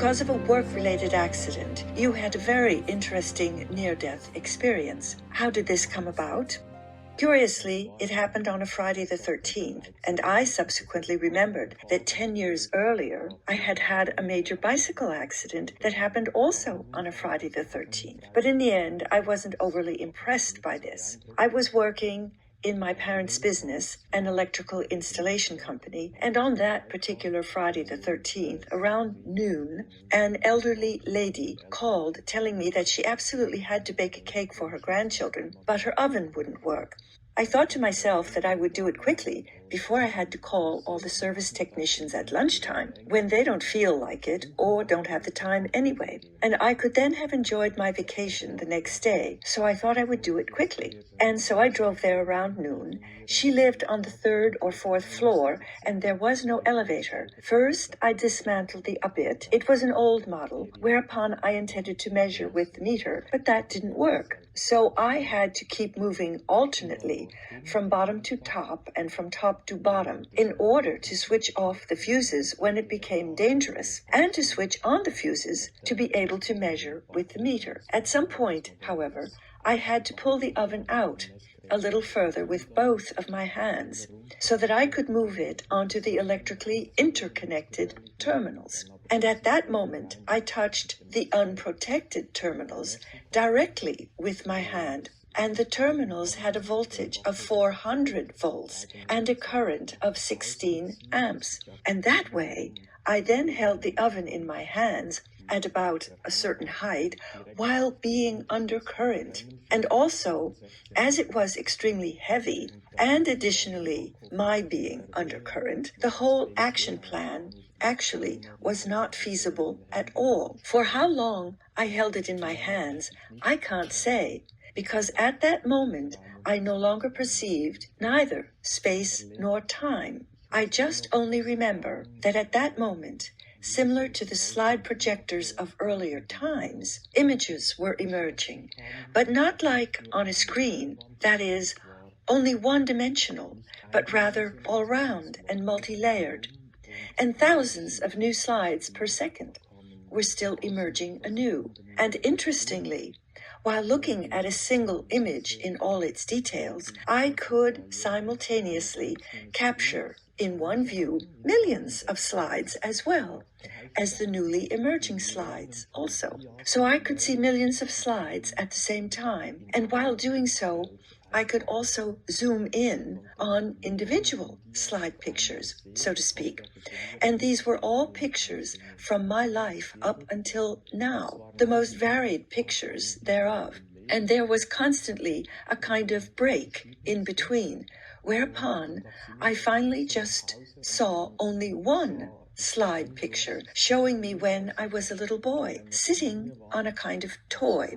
because of a work-related accident, you had a very interesting near-death experience. How did this come about? Curiously, it happened on a Friday the 13th, and I subsequently remembered that 10 years earlier, I had had a major bicycle accident that happened also on a Friday the 13th. But in the end, I wasn't overly impressed by this. I was working in my parents' business, an electrical installation company, and on that particular Friday the 13th, around noon, an elderly lady called telling me that she absolutely had to bake a cake for her grandchildren, but her oven wouldn't work. I thought to myself that I would do it quickly before I had to call all the service technicians at lunchtime, when they don't feel like it or don't have the time anyway. And I could then have enjoyed my vacation the next day, so I thought I would do it quickly. And so I drove there around noon. She lived on the 3rd or 4th floor, and there was no elevator. First, I dismantled the bit. It was an old model, whereupon I intended to measure with the meter, but that didn't work. So I had to keep moving alternately from bottom to top and from top to bottom in order to switch off the fuses when it became dangerous, and to switch on the fuses to be able to measure with the meter. At some point, however, I had to pull the oven out a little further with both of my hands so that I could move it onto the electrically interconnected terminals. And at that moment, I touched the unprotected terminals directly with my hand, and the terminals had a voltage of 400 volts and a current of 16 amps. And that way, I then held the oven in my hands at about a certain height while being under current. And also, as it was extremely heavy, and additionally my being under current, the whole action plan actually was not feasible at all. For how long I held it in my hands, I can't say, because at that moment I no longer perceived neither space nor time. I just only remember that at that moment, similar to the slide projectors of earlier times, images were emerging, but not like on a screen, that is, only one-dimensional, but rather all-round and multi-layered. And thousands of new slides per second were still emerging anew. And interestingly, while looking at a single image in all its details, I could simultaneously capture in one view millions of slides as well as the newly emerging slides also. So I could see millions of slides at the same time, and while doing so, I could also zoom in on individual slide pictures, so to speak. And these were all pictures from my life up until now, the most varied pictures thereof. And there was constantly a kind of break in between, whereupon I finally just saw only one slide picture showing me when I was a little boy, sitting on a kind of toy.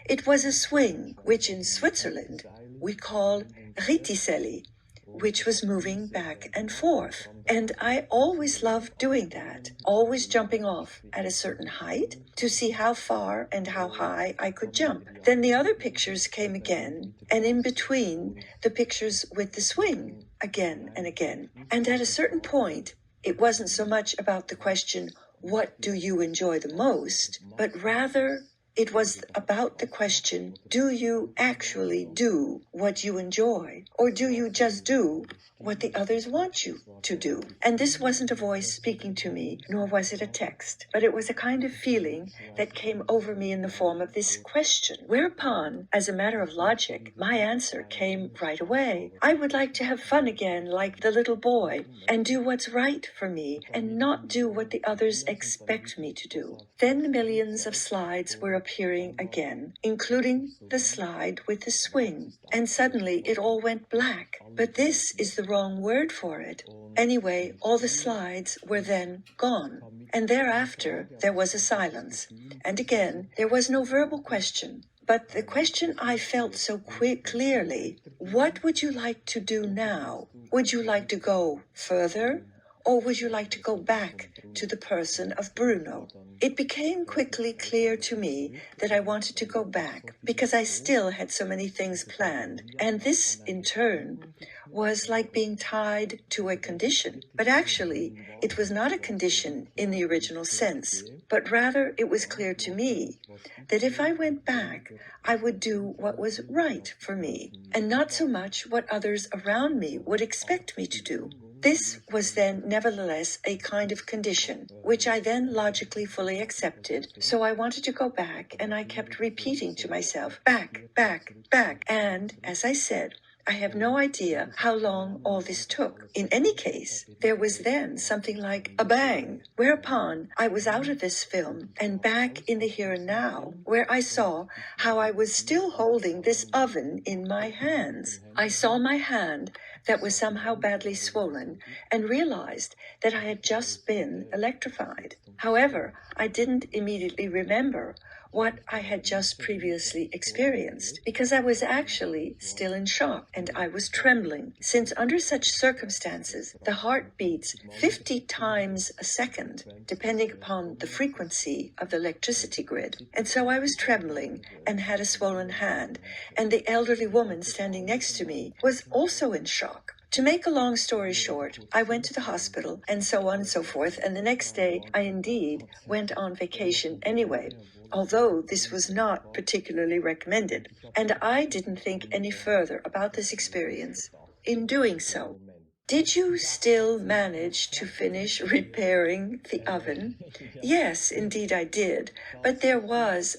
It was a swing, which in Switzerland we call Rittiselli, which was moving back and forth. And I always loved doing that, always jumping off at a certain height to see how far and how high I could jump. Then the other pictures came again, and in between the pictures with the swing again and again. And at a certain point, it wasn't so much about the question, what do you enjoy the most, but rather it was about the question, do you actually do what you enjoy, or do you just do what the others want you to do? And this wasn't a voice speaking to me, nor was it a text, but it was a kind of feeling that came over me in the form of this question, whereupon, as a matter of logic, my answer came right away. I would like to have fun again like the little boy, and do what's right for me, and not do what the others expect me to do. Then the millions of slides were appearing again, including the slide with the swing, and suddenly it all went black. But this is the wrong word for it. Anyway, all the slides were then gone, and thereafter there was a silence. And again, there was no verbal question, but the question I felt so clearly, what would you like to do now? Would you like to go further, Or would you like to go back to the person of Bruno? It became quickly clear to me that I wanted to go back because I still had so many things planned. And this, in turn, was like being tied to a condition. But actually, it was not a condition in the original sense, but rather it was clear to me that if I went back, I would do what was right for me, and not so much what others around me would expect me to do. This was then nevertheless a kind of condition, which I then logically fully accepted, so I wanted to go back, and I kept repeating to myself, back, back, back, and, as I said, I have no idea how long all this took. In any case, there was then something like a bang, whereupon I was out of this film and back in the here and now, where I saw how I was still holding this oven in my hands. I saw my hand that was somehow badly swollen and realized that I had just been electrified. However, I didn't immediately remember what I had just previously experienced, because I was actually still in shock and I was trembling, since under such circumstances, the heart beats 50 times a second, depending upon the frequency of the electricity grid. And so I was trembling and had a swollen hand, and the elderly woman standing next to me was also in shock. To make a long story short, I went to the hospital and so on and so forth, and the next day I indeed went on vacation anyway, although this was not particularly recommended, and I didn't think any further about this experience. In doing so, did you still manage to finish repairing the oven? Yes, indeed I did, but there was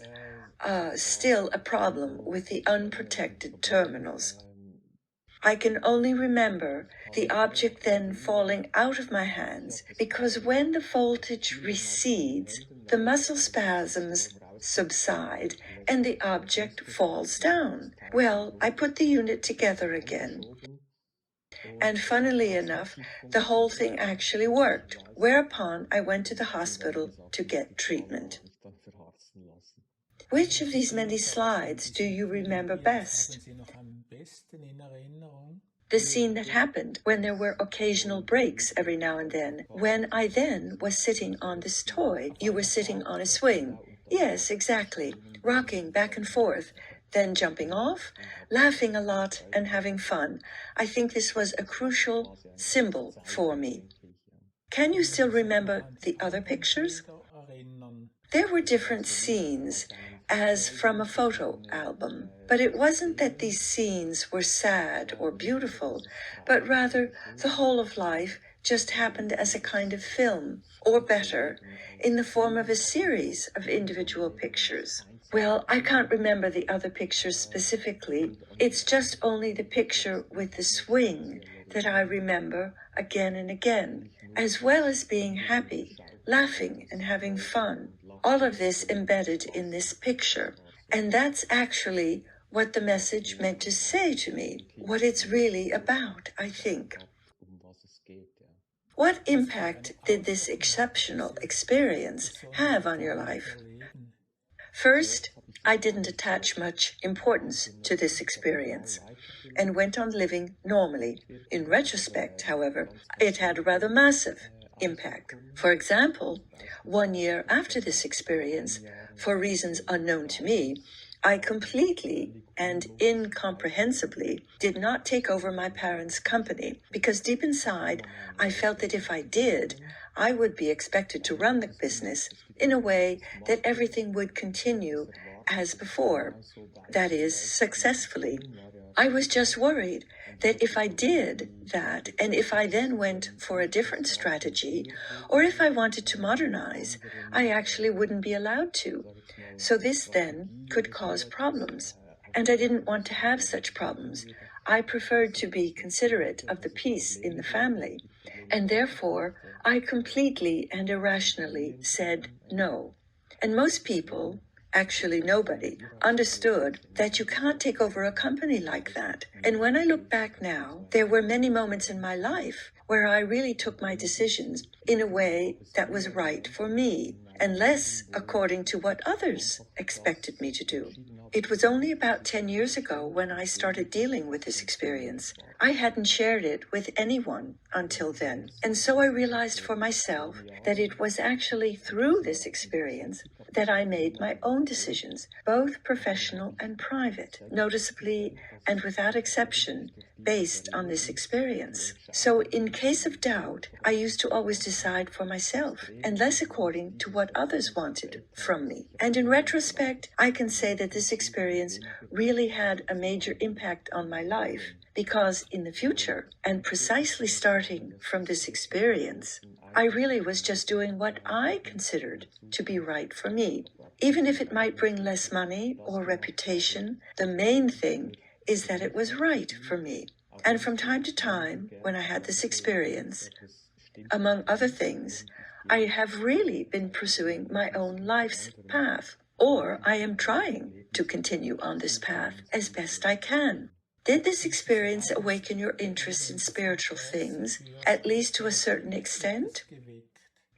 still a problem with the unprotected terminals. I can only remember the object then falling out of my hands, because when the voltage recedes, the muscle spasms subside and the object falls down. Well, I put the unit together again, and funnily enough, the whole thing actually worked, whereupon I went to the hospital to get treatment. Which of these many slides do you remember best? The scene that happened when there were occasional breaks every now and then, when I then was sitting on this toy. You were sitting on a swing. Yes, exactly, rocking back and forth, then jumping off, laughing a lot, and having fun. I think this was a crucial symbol for me. Can you still remember the other pictures? There were different scenes, as from a photo album, but it wasn't that these scenes were sad or beautiful, but rather the whole of life just happened as a kind of film, or better, in the form of a series of individual pictures. Well, I can't remember the other pictures specifically. It's just only the picture with the swing that I remember again and again, as well as being happy, laughing, and having fun. All of this embedded in this picture. And that's actually what the message meant to say to me, what it's really about, I think. What impact did this exceptional experience have on your life? First, I didn't attach much importance to this experience and went on living normally. In retrospect, however, it had a rather massive impact. For example, 1 year after this experience, for reasons unknown to me, I completely and incomprehensibly did not take over my parents' company, because deep inside I felt that if I did, I would be expected to run the business in a way that everything would continue as before, that is, successfully. I was just worried that if I did that, and if I then went for a different strategy, or if I wanted to modernize, I actually wouldn't be allowed to. So this then could cause problems. And I didn't want to have such problems. I preferred to be considerate of the peace in the family, and therefore I completely and irrationally said no. And most people, actually nobody, understood that you can't take over a company like that. And when I look back now, there were many moments in my life where I really took my decisions in a way that was right for me. and less according to what others expected me to do. It was only about 10 years ago when I started dealing with this experience. I hadn't shared it with anyone until then, and so I realized for myself that it was actually through this experience that I made my own decisions, both professional and private, noticeably and without exception, based on this experience. So in case of doubt, I used to always decide for myself, and less according to what others wanted from me. And in retrospect, I can say that this experience really had a major impact on my life, because in the future, and precisely starting from this experience, I really was just doing what I considered to be right for me. Even if it might bring less money or reputation, the main thing is that it was right for me. And from time to time, when I had this experience, among other things, I have really been pursuing my own life's path, or I am trying to continue on this path as best I can. Did this experience awaken your interest in spiritual things, at least to a certain extent?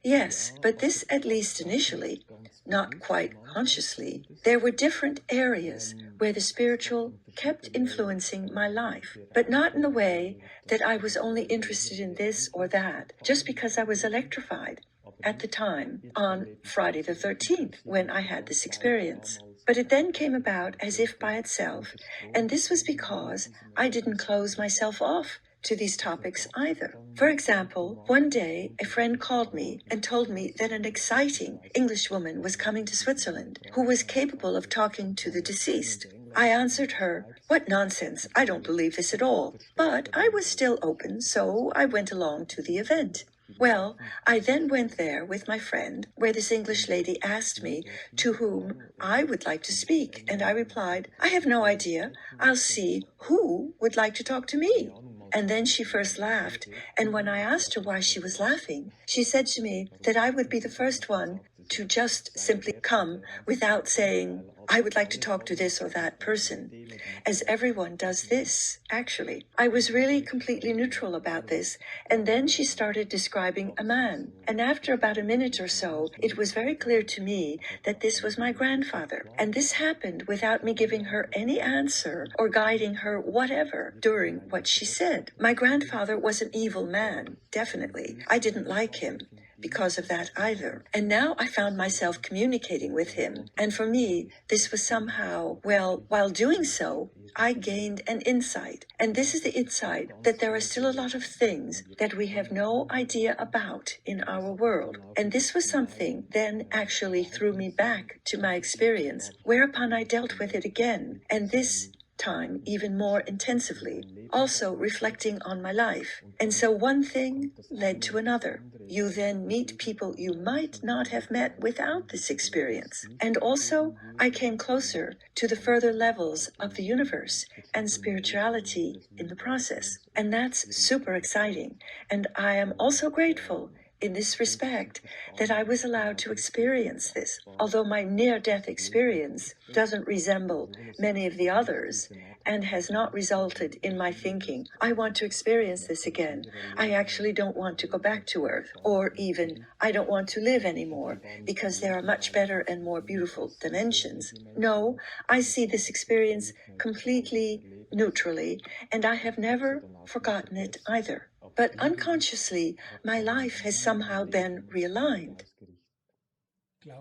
Yes, but this at least initially, not quite consciously. There were different areas where the spiritual kept influencing my life, but not in the way that I was only interested in this or that, just because I was electrified at the time on Friday the 13th when I had this experience. But it then came about as if by itself, and this was because I didn't close myself off to these topics either. For example, one day a friend called me and told me that an exciting Englishwoman was coming to Switzerland who was capable of talking to the deceased. I answered her, "What nonsense, I don't believe this at all." But I was still open, so I went along to the event. Well, I then went there with my friend, where this English lady asked me to whom I would like to speak, and I replied, "I have no idea. I'll see who would like to talk to me." And then she first laughed, and when I asked her why she was laughing, she said to me that I would be the first one to just simply come without saying, "I would like to talk to this or that person," as everyone does this, actually. I was really completely neutral about this, and then she started describing a man. And after about a minute or so, it was very clear to me that this was my grandfather. And this happened without me giving her any answer or guiding her whatever during what she said. My grandfather was an evil man, definitely. I didn't like him because of that either. And now I found myself communicating with him. And for me, this was somehow, well, while doing so, I gained an insight. And this is the insight that there are still a lot of things that we have no idea about in our world. And this was something then actually threw me back to my experience, whereupon I dealt with it again. And this time even more intensively, also reflecting on my life. And so one thing led to another. You then meet people you might not have met without this experience. And also, I came closer to the further levels of the universe and spirituality in the process. And that's super exciting. And I am also grateful in this respect that I was allowed to experience this. Although my near-death experience doesn't resemble many of the others and has not resulted in my thinking, "I want to experience this again. I actually don't want to go back to Earth," or even, "I don't want to live anymore because there are much better and more beautiful dimensions." No, I see this experience completely neutrally, and I have never forgotten it either. But unconsciously, my life has somehow been realigned.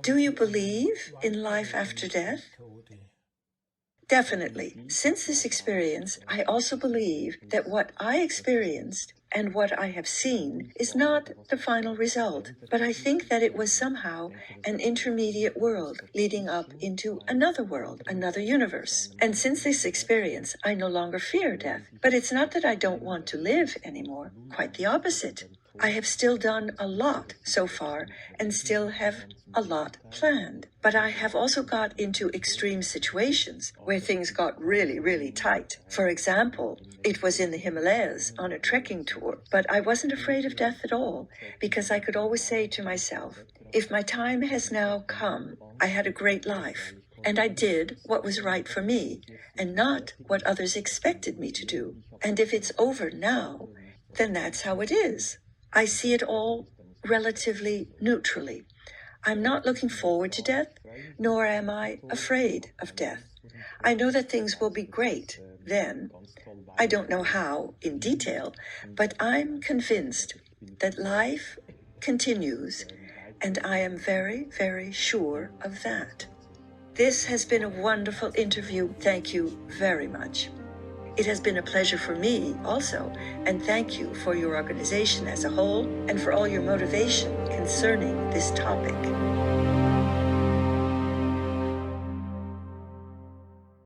Do you believe in life after death? Definitely. Since this experience, I also believe that what I experienced and what I have seen is not the final result, but I think that it was somehow an intermediate world leading up into another world, another universe. And since this experience, I no longer fear death. But it's not that I don't want to live anymore, quite the opposite. I have still done a lot so far and still have a lot planned. But I have also got into extreme situations where things got really, really tight. For example, it was in the Himalayas on a trekking tour, but I wasn't afraid of death at all because I could always say to myself, if my time has now come, I had a great life. And I did what was right for me and not what others expected me to do. And if it's over now, then that's how it is. I see it all relatively neutrally. I'm not looking forward to death, nor am I afraid of death. I know that things will be great then. I don't know how in detail, but I'm convinced that life continues, and I am very, very sure of that. This has been a wonderful interview. Thank you very much. It has been a pleasure for me also, and thank you for your organization as a whole and for all your motivation concerning this topic.